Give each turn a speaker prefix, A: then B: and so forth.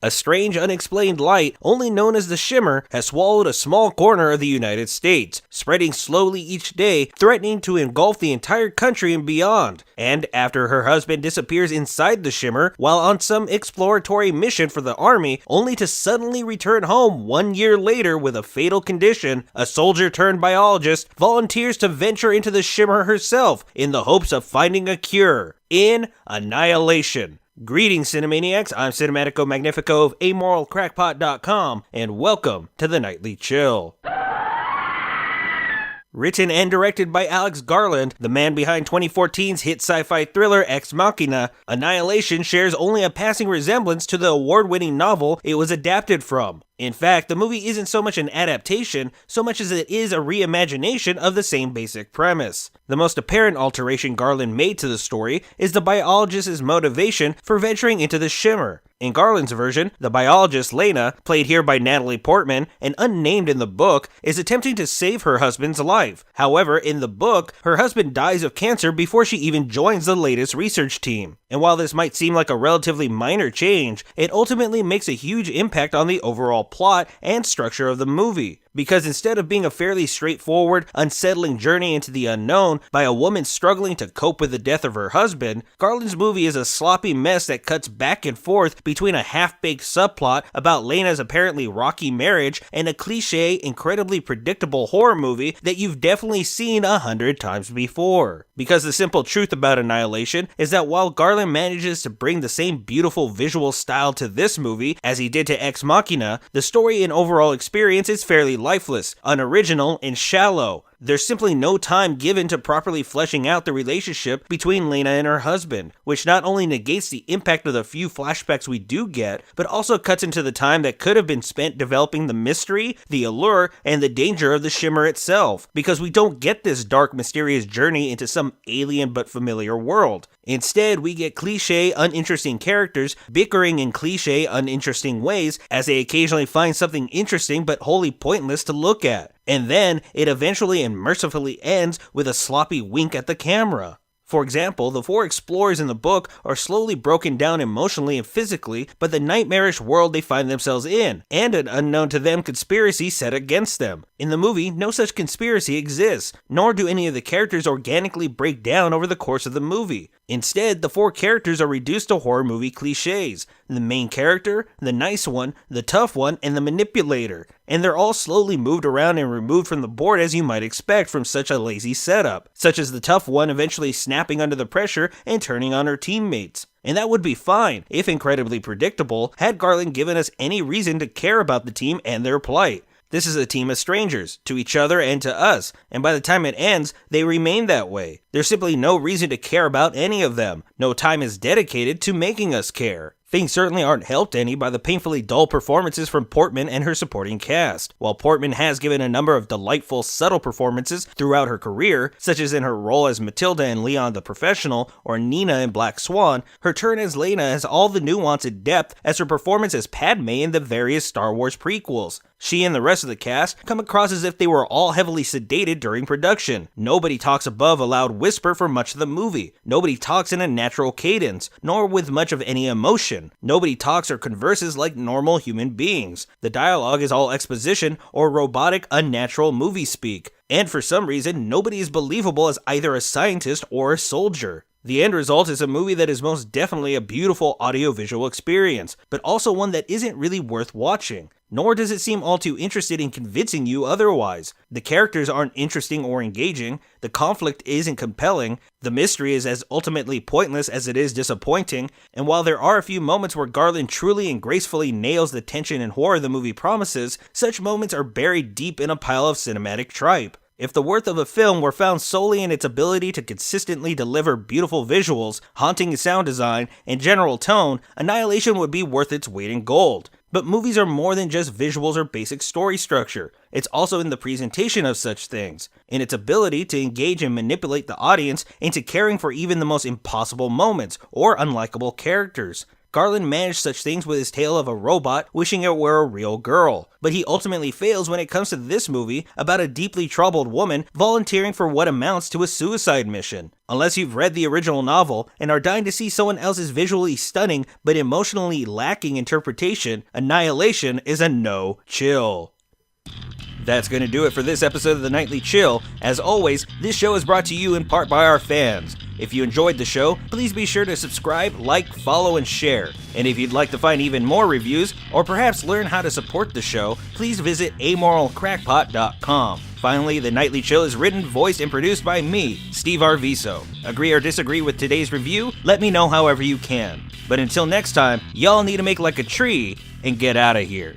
A: A strange, unexplained light, only known as the Shimmer, has swallowed a small corner of the United States, spreading slowly each day, threatening to engulf the entire country and beyond. And after her husband disappears inside the Shimmer while on some exploratory mission for the army, only to suddenly return home 1 year later with a fatal condition, a soldier turned biologist volunteers to venture into the Shimmer herself in the hopes of finding a cure in Annihilation. Greetings, Cinemaniacs. I'm Cinematico Magnifico of AmoralCrackpot.com, and welcome to the Nightly Chill. Written and directed by Alex Garland, the man behind 2014's hit sci-fi thriller Ex Machina, Annihilation shares only a passing resemblance to the award-winning novel it was adapted from. In fact, the movie isn't so much an adaptation, so much as it is a reimagination of the same basic premise. The most apparent alteration Garland made to the story is the biologist's motivation for venturing into the Shimmer. In Garland's version, the biologist Lena, played here by Natalie Portman and unnamed in the book, is attempting to save her husband's life. However, in the book, her husband dies of cancer before she even joins the latest research team. And while this might seem like a relatively minor change, it ultimately makes a huge impact on the overall plot and structure of the movie. Because instead of being a fairly straightforward, unsettling journey into the unknown by a woman struggling to cope with the death of her husband, Garland's movie is a sloppy mess that cuts back and forth between a half-baked subplot about Lena's apparently rocky marriage and a cliche, incredibly predictable horror movie that you've definitely seen 100 times before. Because the simple truth about Annihilation is that while Garland manages to bring the same beautiful visual style to this movie as he did to Ex Machina, the story and overall experience is fairly lifeless, unoriginal, and shallow. There's simply no time given to properly fleshing out the relationship between Lena and her husband, which not only negates the impact of the few flashbacks we do get, but also cuts into the time that could have been spent developing the mystery, the allure, and the danger of the Shimmer itself, because we don't get this dark, mysterious journey into some alien but familiar world. Instead, we get cliche, uninteresting characters bickering in cliche, uninteresting ways as they occasionally find something interesting but wholly pointless to look at. And then, it eventually and mercifully ends with a sloppy wink at the camera. For example, the four explorers in the book are slowly broken down emotionally and physically by the nightmarish world they find themselves in, and an unknown to them conspiracy set against them. In the movie, no such conspiracy exists, nor do any of the characters organically break down over the course of the movie. Instead, the four characters are reduced to horror movie cliches: the main character, the nice one, the tough one, and the manipulator. And they're all slowly moved around and removed from the board as you might expect from such a lazy setup, such as the tough one eventually snapping under the pressure and turning on her teammates. And that would be fine, if incredibly predictable, had Garland given us any reason to care about the team and their plight. This is a team of strangers, to each other and to us, and by the time it ends, they remain that way. There's simply no reason to care about any of them. No time is dedicated to making us care. Things certainly aren't helped any by the painfully dull performances from Portman and her supporting cast. While Portman has given a number of delightful, subtle performances throughout her career, such as in her role as Matilda in Leon the Professional or Nina in Black Swan, her turn as Lena has all the nuance and depth as her performance as Padme in the various Star Wars prequels. She and the rest of the cast come across as if they were all heavily sedated during production. Nobody talks above a loud whisper for much of the movie. Nobody talks in a natural cadence, nor with much of any emotion. Nobody talks or converses like normal human beings. The dialogue is all exposition or robotic, unnatural movie speak. And for some reason, nobody is believable as either a scientist or a soldier. The end result is a movie that is most definitely a beautiful audiovisual experience, but also one that isn't really worth watching. Nor does it seem all too interested in convincing you otherwise. The characters aren't interesting or engaging, the conflict isn't compelling, the mystery is as ultimately pointless as it is disappointing, and while there are a few moments where Garland truly and gracefully nails the tension and horror the movie promises, such moments are buried deep in a pile of cinematic tripe. If the worth of a film were found solely in its ability to consistently deliver beautiful visuals, haunting sound design, and general tone, Annihilation would be worth its weight in gold. But movies are more than just visuals or basic story structure. It's also in the presentation of such things, in its ability to engage and manipulate the audience into caring for even the most impossible moments or unlikable characters. Garland managed such things with his tale of a robot wishing it were a real girl, but he ultimately fails when it comes to this movie about a deeply troubled woman volunteering for what amounts to a suicide mission. Unless you've read the original novel and are dying to see someone else's visually stunning but emotionally lacking interpretation, Annihilation is a no-chill. That's going to do it for this episode of the Nightly Chill. As always, this show is brought to you in part by our fans. If you enjoyed the show, please be sure to subscribe, like, follow, and share. And if you'd like to find even more reviews, or perhaps learn how to support the show, please visit amoralcrackpot.com. Finally, the Nightly Chill is written, voiced, and produced by me, Steve TLVSoE. Agree or disagree with today's review? Let me know however you can. But until next time, y'all need to make like a tree and get out of here.